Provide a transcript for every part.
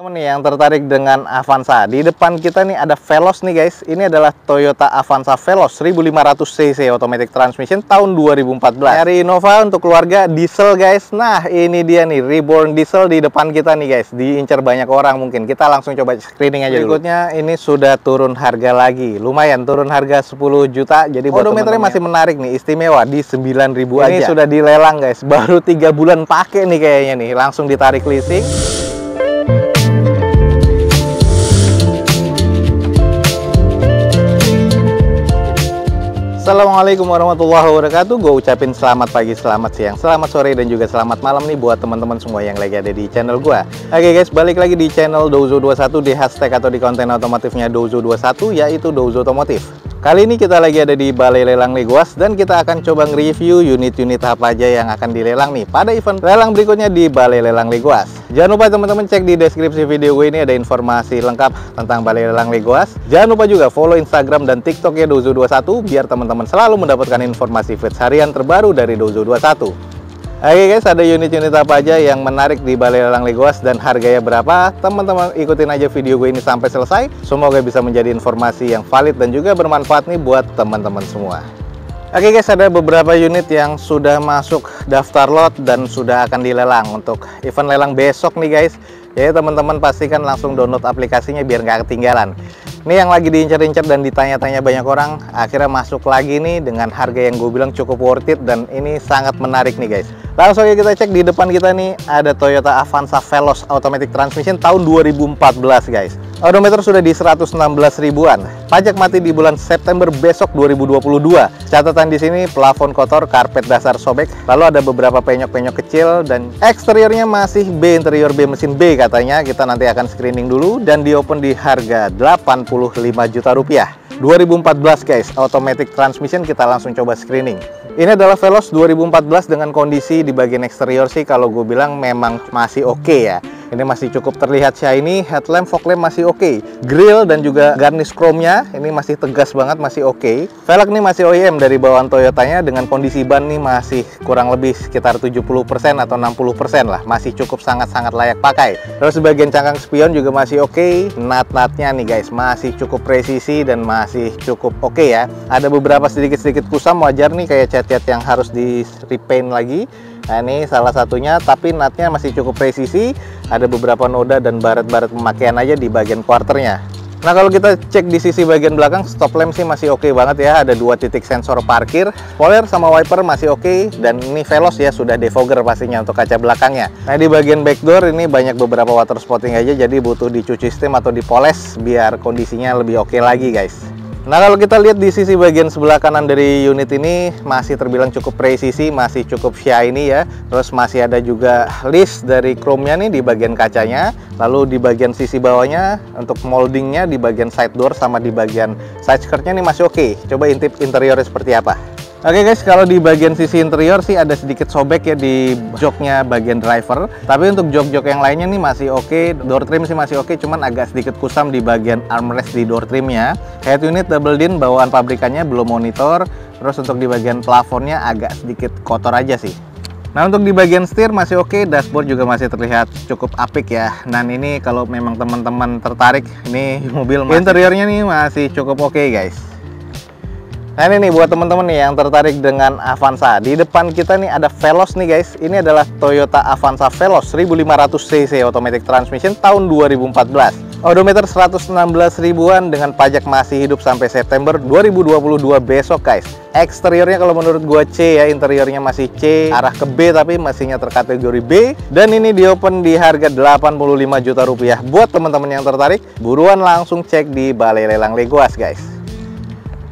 Temen nih yang tertarik dengan Avanza. Di depan kita nih ada Veloz nih guys. Ini adalah Toyota Avanza Veloz 1500 cc automatic transmission tahun 2014. Dari Innova untuk keluarga diesel guys. Nah ini dia nih reborn diesel di depan kita nih guys. Diincar banyak orang mungkin. Kita langsung coba screening aja dulu. Berikutnya ini sudah turun harga lagi. Lumayan turun harga 10 juta. Jadi odometernya masih menarik nih, istimewa di 9.000 aja. Ini sudah dilelang guys. Baru 3 bulan pakai nih kayaknya nih. Langsung ditarik leasing. Assalamualaikum warahmatullahi wabarakatuh. Gue ucapin selamat pagi, selamat siang, selamat sore, dan juga selamat malam nih buat teman-teman semua yang lagi ada di channel gue. Oke guys, balik lagi di channel Douzo21 di hashtag atau di konten otomotifnya Douzo21, yaitu Douzo Otomotif. Kali ini kita lagi ada di Balai Lelang Legoas dan kita akan coba nge-review unit-unit apa aja yang akan dilelang nih pada event lelang berikutnya di Balai Lelang Legoas. Jangan lupa teman-teman cek di deskripsi video gue ini ada informasi lengkap tentang Balai Lelang Legoas. Jangan lupa juga follow Instagram dan TikTok ya Douzo21 biar teman-teman selalu mendapatkan informasi feeds harian terbaru dari Douzo21. Oke guys, ada unit-unit apa aja yang menarik di Balai Lelang Legoas dan harganya berapa? Teman-teman ikutin aja video gue ini sampai selesai. Semoga bisa menjadi informasi yang valid dan juga bermanfaat nih buat teman-teman semua. Oke guys, ada beberapa unit yang sudah masuk daftar lot dan sudah akan dilelang untuk event lelang besok nih guys. Jadi teman-teman pastikan langsung download aplikasinya biar nggak ketinggalan. Ini yang lagi diincar-incar dan ditanya-tanya banyak orang, akhirnya masuk lagi nih dengan harga yang gue bilang cukup worth it dan ini sangat menarik nih guys. Langsung aja kita cek di depan kita nih ada Toyota Avanza Veloz automatic transmission tahun 2014 guys. Odometer sudah di 116 ribuan. Pajak mati di bulan September besok 2022. Catatan di sini plafon kotor, karpet dasar sobek, lalu ada beberapa penyok-penyok kecil dan eksteriornya masih B, interior B mesin B katanya. Kita nanti akan screening dulu dan di open di harga 85 juta rupiah. 2014 guys, automatic transmission. Kita langsung coba screening. Ini adalah Veloz 2014 dengan kondisi di bagian eksterior sih kalau gue bilang memang masih oke ya. Ini masih cukup terlihat shiny, headlamp, fog lamp masih oke. Grill dan juga garnish chrome-nya ini masih tegas banget, masih oke. Velg nih masih OEM dari bawaan Toyotanya dengan kondisi ban nih masih kurang lebih sekitar 70% atau 60% lah. Masih cukup sangat-sangat layak pakai. Terus bagian cangkang spion juga masih oke. Nut-nutnya nih guys masih cukup presisi dan masih cukup oke ya. Ada beberapa sedikit-sedikit kusam wajar nih kayak cat-cat yang harus di repaint lagi. Nah ini salah satunya, tapi nutnya masih cukup presisi. Ada beberapa noda dan baret-baret pemakaian aja di bagian quarternya. Nah kalau kita cek di sisi bagian belakang, stop lamp sih masih oke banget ya. Ada 2 titik sensor parkir, spoiler sama wiper masih oke. Dan ini Veloz ya, sudah defogger pastinya untuk kaca belakangnya. Nah di bagian back door ini banyak beberapa water spotting aja, jadi butuh dicuci steam atau dipoles biar kondisinya lebih oke lagi guys. Nah kalau kita lihat di sisi bagian sebelah kanan dari unit ini masih terbilang cukup presisi, masih cukup shiny ya. Terus masih ada juga list dari chrome-nya nih di bagian kacanya. Lalu di bagian sisi bawahnya untuk moldingnya di bagian side door sama di bagian side skirt-nya nih masih oke. Coba intip interiornya seperti apa. Oke guys, kalau di bagian sisi interior sih ada sedikit sobek ya di joknya bagian driver. Tapi untuk jok-jok yang lainnya nih masih oke. Door trim sih masih oke, cuman agak sedikit kusam di bagian armrest di door trimnya. Head unit double din bawaan pabrikannya belum monitor. Terus untuk di bagian plafonnya agak sedikit kotor aja sih. Nah untuk di bagian setir masih oke, dashboard juga masih terlihat cukup apik ya. Dan ini kalau memang teman-teman tertarik, ini mobil interiornya nih masih cukup oke guys. Nah ini nih buat teman-teman nih yang tertarik dengan Avanza. Di depan kita nih ada Veloz nih guys. Ini adalah Toyota Avanza Veloz 1500 cc automatic transmission tahun 2014. Odometer 116 ribuan dengan pajak masih hidup sampai September 2022 besok guys. Eksteriornya kalau menurut gua C ya, interiornya masih C, arah ke B tapi mesinnya terkategori B. Dan ini di open di harga 85 juta rupiah. Buat teman-teman yang tertarik, buruan langsung cek di Balai Lelang Legoas guys.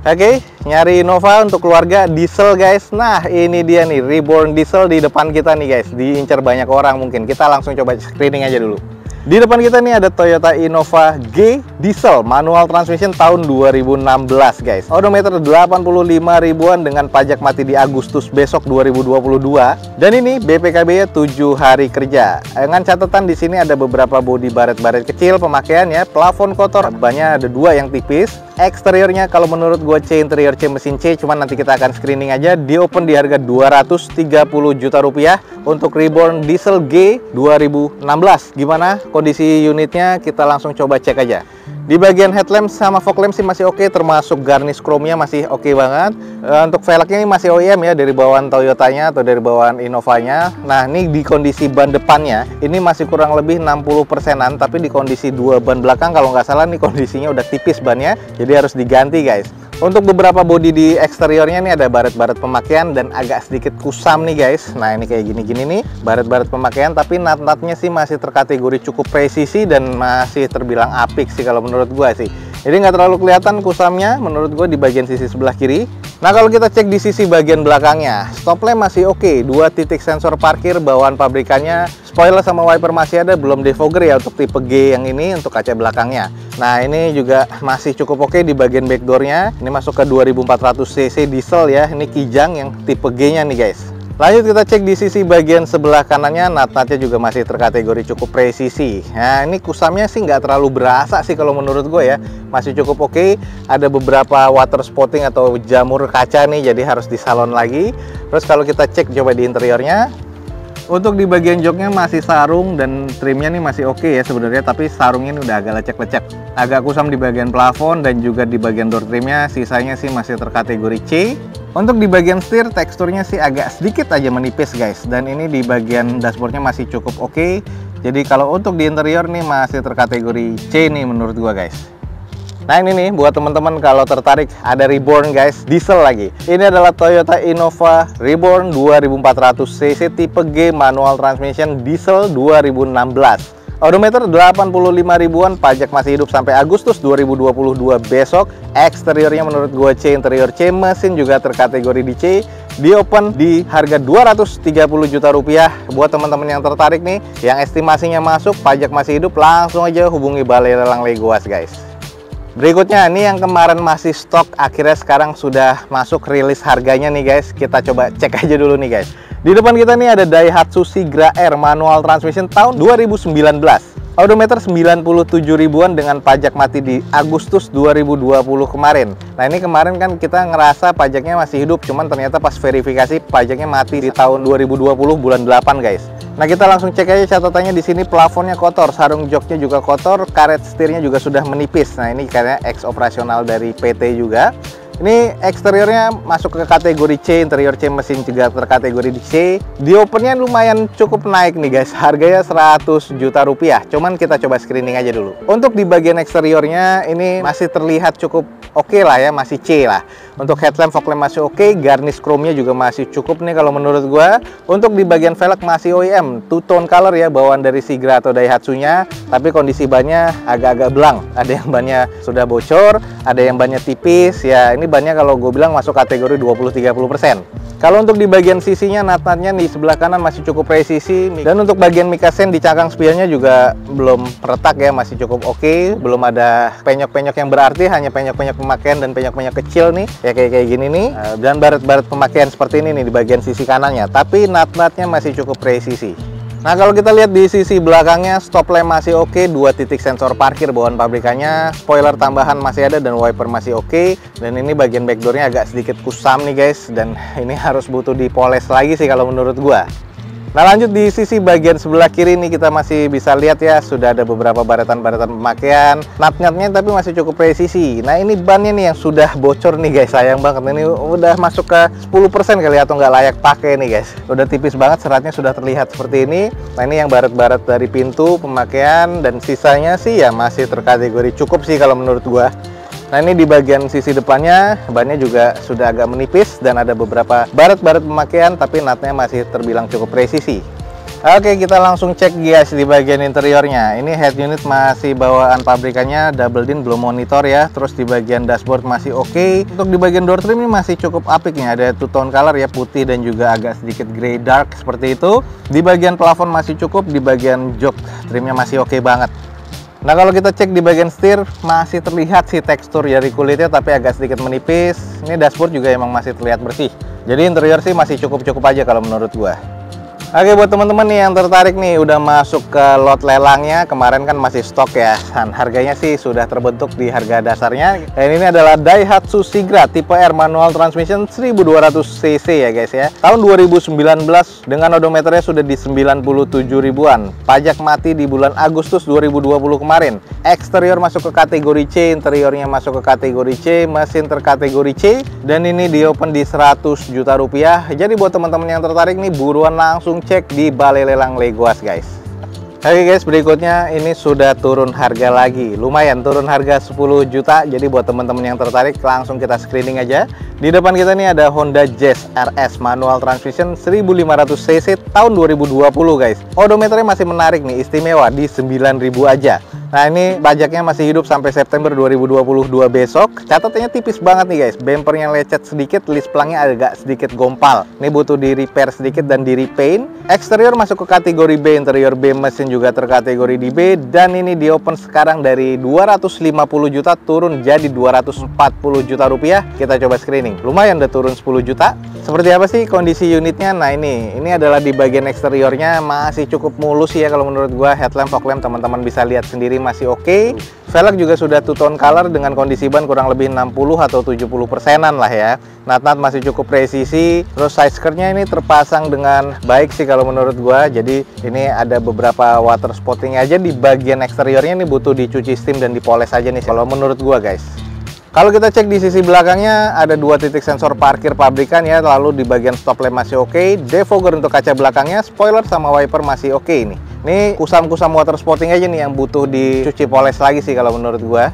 Oke, nyari Innova untuk keluarga diesel guys. Nah ini dia nih reborn diesel di depan kita nih guys. Diincar banyak orang mungkin. Kita langsung coba screening aja dulu. Di depan kita nih ada Toyota Innova G diesel manual transmission tahun 2016 guys. Odometer 85 ribuan dengan pajak mati di Agustus besok 2022. Dan ini BPKB-nya 7 hari kerja. Dengan catatan di sini ada beberapa bodi baret-baret kecil pemakaiannya, plafon kotor, bannya ada 2 yang tipis. eksteriornya kalau menurut gue C, interior C, mesin C, cuman nanti kita akan screening aja. Di open di harga 230 juta rupiah untuk Reborn Diesel G 2016. Gimana kondisi unitnya? Kita langsung coba cek aja. Di bagian headlamp sama fog lamp sih masih oke, termasuk garnish chrome-nya masih oke banget. Untuk velgnya ini masih OEM ya, dari bawaan Toyotanya atau dari bawaan Innovanya. Nah, ini di kondisi ban depannya, ini masih kurang lebih 60%-an, tapi di kondisi dua ban belakang kalau nggak salah nih kondisinya udah tipis bannya, jadi harus diganti guys. Untuk beberapa bodi di eksteriornya nih ada baret-baret pemakaian dan agak sedikit kusam nih guys. Nah, ini kayak gini-gini nih, baret-baret pemakaian, tapi nut-nutnya sih masih terkategori cukup presisi dan masih terbilang apik sih kalau menurut gua sih. Jadi nggak terlalu kelihatan kusamnya menurut gue di bagian sisi sebelah kiri. Nah, kalau kita cek di sisi bagian belakangnya, stop lamp masih oke, 2 titik sensor parkir bawaan pabrikannya, spoiler sama wiper masih ada, belum defogger ya untuk tipe G yang ini untuk kaca belakangnya. Nah, ini juga masih cukup oke di bagian backdoornya. Ini masuk ke 2400 cc diesel ya, ini Kijang yang tipe G nya nih guys. Lanjut kita cek di sisi bagian sebelah kanannya, nut-nutnya juga masih terkategori cukup presisi. Nah, ini kusamnya sih nggak terlalu berasa sih kalau menurut gue ya, masih cukup oke. Ada beberapa water spotting atau jamur kaca nih, jadi harus disalon lagi. Terus kalau kita cek coba di interiornya, untuk di bagian joknya masih sarung dan trimnya nih masih oke ya sebenarnya, tapi sarungnya ini udah agak lecek-lecek. Agak kusam di bagian plafon dan juga di bagian door trimnya, sisanya sih masih terkategori C. Untuk di bagian setir, teksturnya sih agak sedikit aja menipis guys. Dan ini di bagian dashboardnya masih cukup oke. Jadi kalau untuk di interior nih masih terkategori C nih menurut gua guys. Nah, ini nih buat teman-teman kalau tertarik, ada Reborn guys, diesel lagi. Ini adalah Toyota Innova Reborn 2400 cc tipe G manual transmission diesel 2016. Odometer 85 ribuan, pajak masih hidup sampai Agustus 2022 besok. Eksteriornya menurut gue C, interior C, mesin juga terkategori di C. Di open di harga 230 juta rupiah. Buat teman-teman yang tertarik nih, yang estimasinya masuk, pajak masih hidup, langsung aja hubungi Balai Lelang Legoas guys. Berikutnya ini yang kemarin masih stok, akhirnya sekarang sudah masuk rilis harganya nih guys. Kita coba cek aja dulu nih guys. Di depan kita nih ada Daihatsu Sigra R manual transmission tahun 2019. Odometer 97 ribuan dengan pajak mati di Agustus 2020 kemarin. Nah, ini kemarin kan kita ngerasa pajaknya masih hidup, cuman ternyata pas verifikasi pajaknya mati di tahun 2020 bulan 8 guys. Nah, kita langsung cek aja catatannya di sini. Plafonnya kotor, sarung joknya juga kotor, karet setirnya juga sudah menipis. Nah, ini karena ex operasional dari PT juga. Ini eksteriornya masuk ke kategori C, interior C, mesin juga terkategori di C. Di opennya lumayan cukup naik nih guys, harganya 100 juta rupiah. Cuman kita coba screening aja dulu. Untuk di bagian eksteriornya ini masih terlihat cukup oke lah ya, masih C lah. Untuk headlamp, fog lamp masih oke, garnish chrome-nya juga masih cukup nih kalau menurut gua. Untuk di bagian velg masih OEM, two tone color ya, bawaan dari Sigra atau Daihatsu-nya. Tapi kondisi bannya agak-agak belang. Ada yang bannya sudah bocor, ada yang bannya tipis ya. Ini bannya kalau gue bilang masuk kategori 20-30%. Kalau untuk di bagian sisinya, nut-nutnya di sebelah kanan masih cukup presisi. Dan untuk bagian mikasen di cangkang spionnya juga belum retak ya, masih cukup oke. Belum ada penyok-penyok yang berarti, hanya penyok-penyok pemakaian dan penyok-penyok kecil nih, ya kayak gini nih. Dan baret-baret pemakaian seperti ini nih di bagian sisi kanannya. Tapi nut-nutnya masih cukup presisi. Nah, kalau kita lihat di sisi belakangnya, stop lamp masih oke, 2 titik sensor parkir bawaan pabrikannya, spoiler tambahan masih ada dan wiper masih oke. Dan ini bagian backdoornya agak sedikit kusam nih guys, dan ini harus butuh dipoles lagi sih kalau menurut gua. Nah, lanjut di sisi bagian sebelah kiri nih kita masih bisa lihat ya, sudah ada beberapa baretan-baretan pemakaian. Nut-nutnya tapi masih cukup presisi. Nah, ini bannya nih yang sudah bocor nih guys, sayang banget. Ini udah masuk ke 10% kali atau nggak layak pakai nih guys. Udah tipis banget, seratnya sudah terlihat seperti ini. Nah, ini yang baret-baret dari pintu pemakaian, dan sisanya sih ya masih terkategori cukup sih kalau menurut gua. Nah, ini di bagian sisi depannya, bannya juga sudah agak menipis dan ada beberapa baret-baret pemakaian, tapi nutnya masih terbilang cukup presisi. Oke, kita langsung cek guys di bagian interiornya. Ini head unit masih bawaan pabrikannya, double din, belum monitor ya. Terus di bagian dashboard masih oke. Untuk di bagian door trim ini masih cukup apik nih, ada two tone color ya, putih dan juga agak sedikit grey dark seperti itu. Di bagian plafon masih cukup, di bagian jok trimnya masih oke banget. Nah, kalau kita cek di bagian setir, masih terlihat sih tekstur dari kulitnya tapi agak sedikit menipis. Ini dashboard juga emang masih terlihat bersih. Jadi interior sih masih cukup-cukup aja kalau menurut gua. Oke, buat teman-teman nih yang tertarik nih udah masuk ke lot lelangnya, kemarin kan masih stok ya, dan harganya sih sudah terbentuk di harga dasarnya. Dan ini adalah Daihatsu Sigra tipe R manual transmission 1200 cc ya guys ya. Tahun 2019 dengan odometernya sudah di 97 ribuan. Pajak mati di bulan Agustus 2020 kemarin. Eksterior masuk ke kategori C, interiornya masuk ke kategori C, mesin terkategori C, dan ini di open di 100 juta rupiah. Jadi buat teman-teman yang tertarik nih buruan langsung cek di Balai Lelang Legoas guys. Oke guys, berikutnya ini sudah turun harga lagi, lumayan turun harga 10 juta. Jadi buat teman-teman yang tertarik langsung kita screening aja. Di depan kita nih ada Honda Jazz RS manual transmission 1500 cc tahun 2020 guys. Odometernya masih menarik nih, istimewa di 9000 aja. Nah ini pajaknya masih hidup sampai September 2022 besok. Catatannya tipis banget nih guys, bempernya lecet sedikit, list pelangnya agak sedikit gompal. Ini butuh di repair sedikit dan di repaint. Eksterior masuk ke kategori B, interior B, mesin juga terkategori di B. Dan ini di open sekarang dari 250 juta turun jadi 240 juta rupiah. Kita coba screening, lumayan udah turun 10 juta. Seperti apa sih kondisi unitnya? Nah ini adalah di bagian eksteriornya masih cukup mulus ya kalau menurut gua. Headlamp, fog lamp teman-teman bisa lihat sendiri masih oke. Velg juga sudah two tone color dengan kondisi ban kurang lebih 60 atau 70%-an lah ya. Nat-nat masih cukup presisi. Terus side skirtnya ini terpasang dengan baik sih kalau menurut gua. Jadi ini ada beberapa water spotting aja di bagian eksteriornya, ini butuh dicuci steam dan dipoles aja nih kalau menurut gua guys. Kalau kita cek di sisi belakangnya ada 2 titik sensor parkir pabrikan ya, lalu di bagian stop lamp masih oke, defogger untuk kaca belakangnya, spoiler sama wiper masih oke nih. Ini kusam-kusam water spotting aja nih yang butuh dicuci poles lagi sih kalau menurut gua.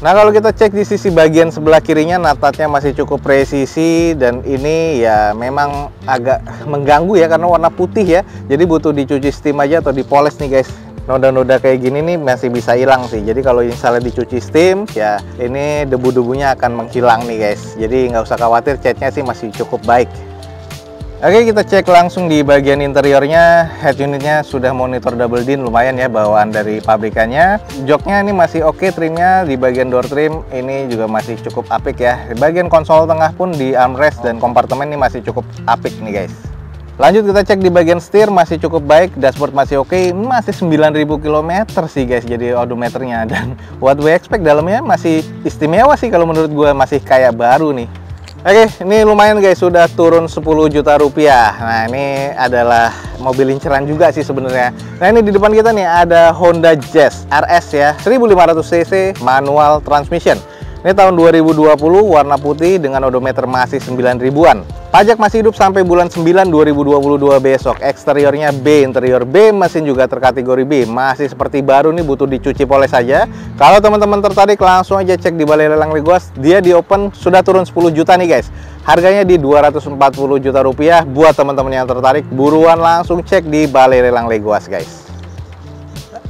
Nah kalau kita cek di sisi bagian sebelah kirinya, natatnya masih cukup presisi dan ini ya memang agak mengganggu ya karena warna putih ya. Jadi butuh dicuci steam aja atau dipoles nih guys. Noda-noda kayak gini nih masih bisa hilang sih. Jadi kalau misalnya dicuci steam ya ini debu-debunya akan menghilang nih guys. Jadi nggak usah khawatir, catnya sih masih cukup baik. Oke, kita cek langsung di bagian interiornya. Head unitnya sudah monitor double din, lumayan ya bawaan dari pabrikannya. Joknya ini masih oke, trimnya di bagian door trim ini juga masih cukup apik ya. Di bagian konsol tengah pun di armrest dan kompartemen ini masih cukup apik nih guys. Lanjut kita cek di bagian setir masih cukup baik, dashboard masih oke, masih 9000 km sih guys jadi odometernya, dan what we expect dalamnya masih istimewa sih kalau menurut gue, masih kayak baru nih. Oke, ini lumayan guys, sudah turun 10 juta rupiah. Nah ini adalah mobil inceran juga sih sebenarnya. Nah ini di depan kita nih ada Honda Jazz RS ya, 1500 cc manual transmission. Ini tahun 2020, warna putih dengan odometer masih 9000-an. Pajak masih hidup sampai bulan 9 2022 besok. Eksteriornya B, interior B, mesin juga terkategori B. Masih seperti baru nih, butuh dicuci poles saja. Kalau teman-teman tertarik langsung aja cek di Balai Lelang Legoas. Dia di open sudah turun 10 juta nih guys. Harganya di 240 juta rupiah. Buat teman-teman yang tertarik, buruan langsung cek di Balai Lelang Legoas guys.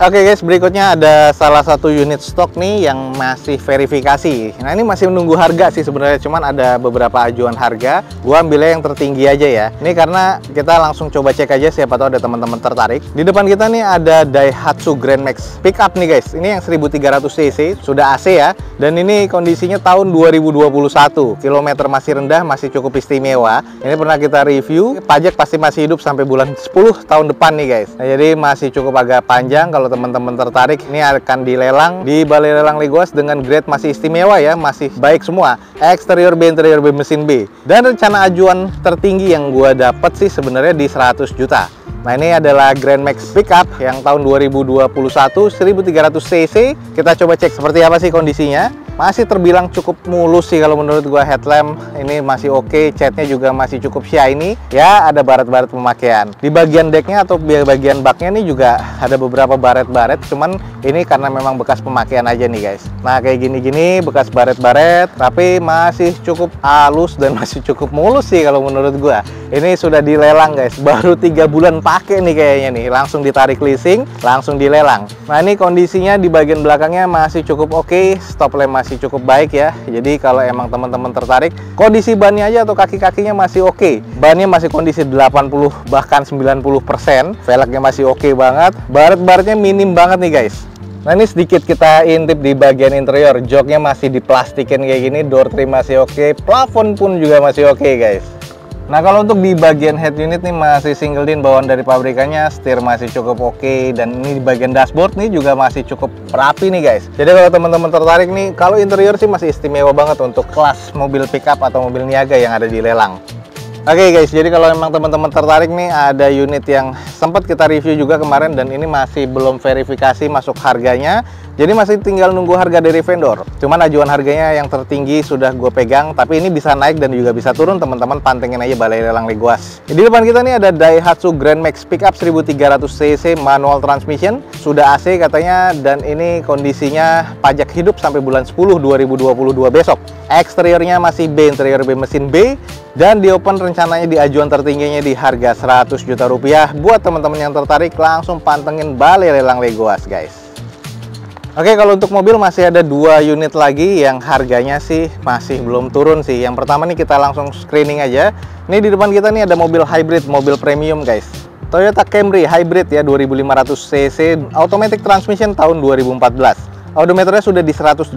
Oke guys, berikutnya ada salah satu unit stok nih yang masih verifikasi. Nah ini masih menunggu harga sih sebenarnya, cuman ada beberapa ajuan harga. Gua ambilnya yang tertinggi aja ya. Ini karena kita langsung coba cek aja, siapa tahu ada teman-teman tertarik. Di depan kita nih ada Daihatsu Grand Max pickup nih guys. Ini yang 1300 cc, sudah AC ya. Dan ini kondisinya tahun 2021. Kilometer masih rendah, masih cukup istimewa. Ini pernah kita review. Pajak pasti masih hidup sampai bulan 10 tahun depan nih guys. Nah, jadi masih cukup agak panjang. Kalau teman-teman tertarik, ini akan dilelang di Balai Lelang Legoas dengan grade masih istimewa ya, masih baik semua. Eksterior B, interior B, mesin B. Dan rencana ajuan tertinggi yang gua dapat sih sebenarnya di 100 juta. Nah ini adalah Grand Max pickup yang tahun 2021, 1300 cc. Kita coba cek seperti apa sih kondisinya. Masih terbilang cukup mulus sih kalau menurut gua. Headlamp ini masih oke, catnya juga masih cukup shiny ya, ada baret-baret pemakaian. Di bagian decknya atau bagian baknya nih juga ada beberapa baret-baret, cuman ini karena memang bekas pemakaian aja nih guys. Nah kayak gini-gini bekas baret-baret, tapi masih cukup halus dan masih cukup mulus sih kalau menurut gua. Ini sudah dilelang guys, baru 3 bulan pakai nih kayaknya nih, langsung ditarik leasing, langsung dilelang. Nah ini kondisinya di bagian belakangnya masih cukup oke, stop lamp masih cukup baik ya. Jadi kalau emang teman-teman tertarik, kondisi bannya aja atau kaki-kakinya masih oke. Bannya masih kondisi 80 bahkan 90%. Velgnya masih oke banget. Baret-baretnya minim banget nih guys. Nah ini sedikit kita intip di bagian interior. Joknya masih diplastikin kayak gini, door trim masih oke, plafon pun juga masih oke guys. Nah, kalau untuk di bagian head unit nih masih single din bawaan dari pabrikannya, setir masih cukup oke, dan ini di bagian dashboard nih juga masih cukup rapi nih guys. Jadi kalau teman-teman tertarik nih, kalau interior sih masih istimewa banget untuk kelas mobil pickup atau mobil niaga yang ada di lelang. Oke guys, jadi kalau memang teman-teman tertarik nih, ada unit yang sempat kita review juga kemarin dan ini masih belum verifikasi masuk harganya. Jadi masih tinggal nunggu harga dari vendor. Cuman ajuan harganya yang tertinggi sudah gue pegang, tapi ini bisa naik dan juga bisa turun. Teman-teman pantengin aja Balai Lelang Legoas. Di depan kita nih ada Daihatsu Grand Max Pickup 1300 cc manual transmission. Sudah AC katanya, dan ini kondisinya pajak hidup sampai bulan 10 2022 besok. Eksteriornya masih B, interior B mesin B. Dan di open rencananya di ajuan tertingginya di harga 100 juta rupiah. Buat teman-teman yang tertarik langsung pantengin Balai Lelang Legoas guys. Oke, kalau untuk mobil masih ada 2 unit lagi yang harganya sih masih belum turun sih. Yang pertama nih kita langsung screening aja. Ini di depan kita nih ada mobil hybrid, mobil premium guys. Toyota Camry hybrid ya, 2500 cc, automatic transmission tahun 2014. Odometernya sudah di 118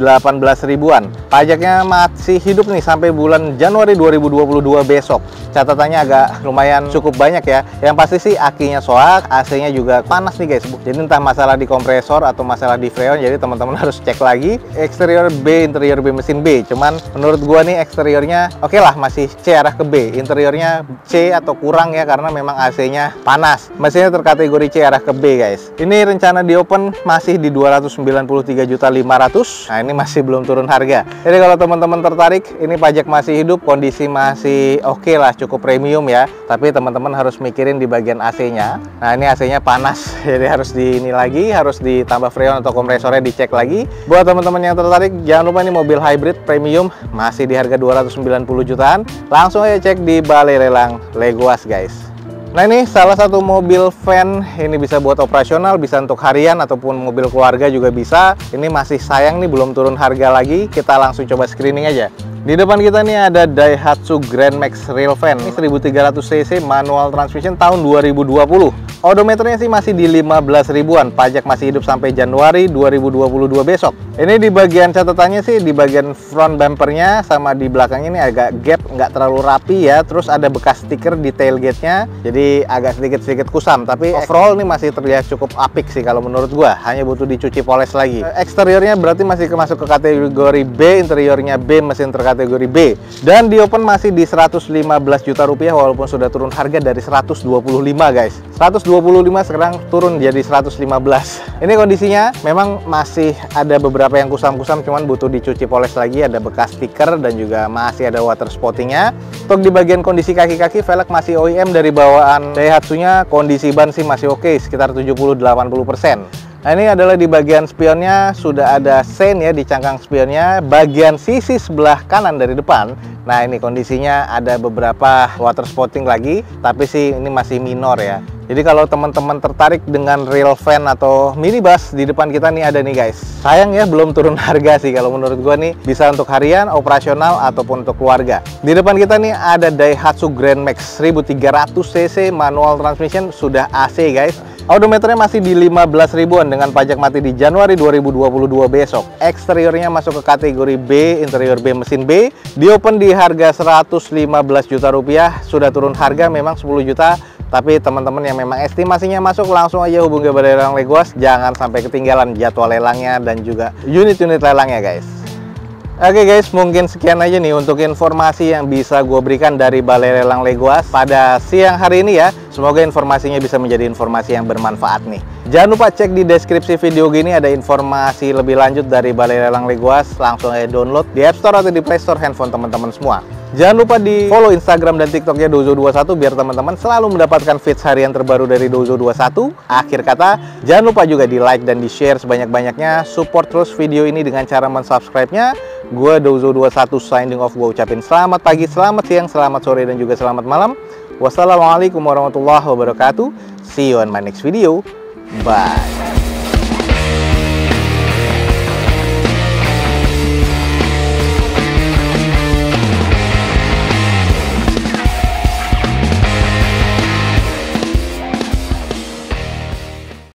ribuan. Pajaknya masih hidup nih sampai bulan Januari 2022 besok. Catatannya agak lumayan cukup banyak ya. Yang pasti sih akinya soak, AC-nya juga panas nih guys. Jadi entah masalah di kompresor atau masalah di freon, jadi teman-teman harus cek lagi. Eksterior B, interior B mesin B. Cuman menurut gua nih eksteriornya oke lah, masih C arah ke B. Interiornya C atau kurang ya, karena memang AC-nya panas. Mesinnya terkategori C arah ke B guys. Ini rencana di open masih di 293.500.000. Nah, ini masih belum turun harga. Jadi kalau teman-teman tertarik, ini pajak masih hidup, kondisi masih oke lah, cukup premium ya. Tapi teman-teman harus mikirin di bagian AC-nya. Nah, ini AC-nya panas, jadi harus ini lagi, harus ditambah freon atau kompresornya dicek lagi. Buat teman-teman yang tertarik, jangan lupa ini mobil hybrid premium masih di harga 290 jutaan. Langsung aja cek di Balai Lelang Legoas guys. Nah, ini salah satu mobil van, ini bisa buat operasional, bisa untuk harian ataupun mobil keluarga juga bisa. Ini masih sayang nih belum turun harga lagi. Kita langsung coba screening aja. Di depan kita nih ada Daihatsu Grand Max Rail Van. Ini 1300 cc manual transmission tahun 2020. Odometernya sih masih di 15 ribuan. Pajak masih hidup sampai Januari 2022 besok. Ini di bagian catatannya sih, di bagian front bumpernya sama di belakangnya ini agak gap, nggak terlalu rapi ya. Terus ada bekas stiker di tailgate-nya, jadi agak sedikit kusam. Tapi overall ini masih terlihat cukup apik sih kalau menurut gua. Hanya butuh dicuci poles lagi. Eksteriornya berarti masih masuk ke kategori B, interiornya B, mesin terkategori B. Dan di open masih di 115 juta rupiah walaupun sudah turun harga dari 125 guys. 125 sekarang turun jadi 115. Ini kondisinya memang masih ada beberapa yang kusam-kusam, cuman butuh dicuci poles lagi, ada bekas stiker dan juga masih ada water spottingnya. Untuk di bagian kondisi kaki-kaki, velg masih OEM dari bawaan Daihatsu-nya, kondisi ban sih masih oke, sekitar 70-80%. Nah, ini adalah di bagian spionnya, sudah ada sein ya di cangkang spionnya. Bagian sisi sebelah kanan dari depan, nah ini kondisinya ada beberapa water spotting lagi, tapi sih ini masih minor ya. Jadi kalau teman-teman tertarik dengan real van atau minibus, di depan kita nih ada nih guys. Sayang ya belum turun harga sih, kalau menurut gua nih bisa untuk harian, operasional ataupun untuk keluarga. Di depan kita nih ada Daihatsu Grand Max 1300 cc manual transmission, sudah AC guys. Odometernya masih di 15 ribuan dengan pajak mati di Januari 2022 besok. Eksteriornya masuk ke kategori B, interior B mesin B. Di open di harga 115 juta rupiah. Sudah turun harga memang 10 juta. Tapi teman-teman yang memang estimasinya masuk, langsung aja hubungi Balai Lelang Legoas. Jangan sampai ketinggalan jadwal lelangnya dan juga unit-unit lelangnya guys. Oke guys, mungkin sekian aja nih untuk informasi yang bisa gue berikan dari Balai Lelang Legoas pada siang hari ini ya. Semoga informasinya bisa menjadi informasi yang bermanfaat nih. Jangan lupa cek di deskripsi video gini, ada informasi lebih lanjut dari Balai Lelang Legoas. Langsung aja download di App Store atau di Play Store handphone teman-teman semua. Jangan lupa di follow Instagram dan TikToknya Dozo21 biar teman-teman selalu mendapatkan feeds harian terbaru dari Dozo21. Akhir kata, jangan lupa juga di like dan di share sebanyak-banyaknya. Support terus video ini dengan cara mensubscribe-nya. Gue Dozo21 signing off. Gue ucapin selamat pagi, selamat siang, selamat sore, dan juga selamat malam. Wassalamualaikum warahmatullahi wabarakatuh. See you on my next video. Bye.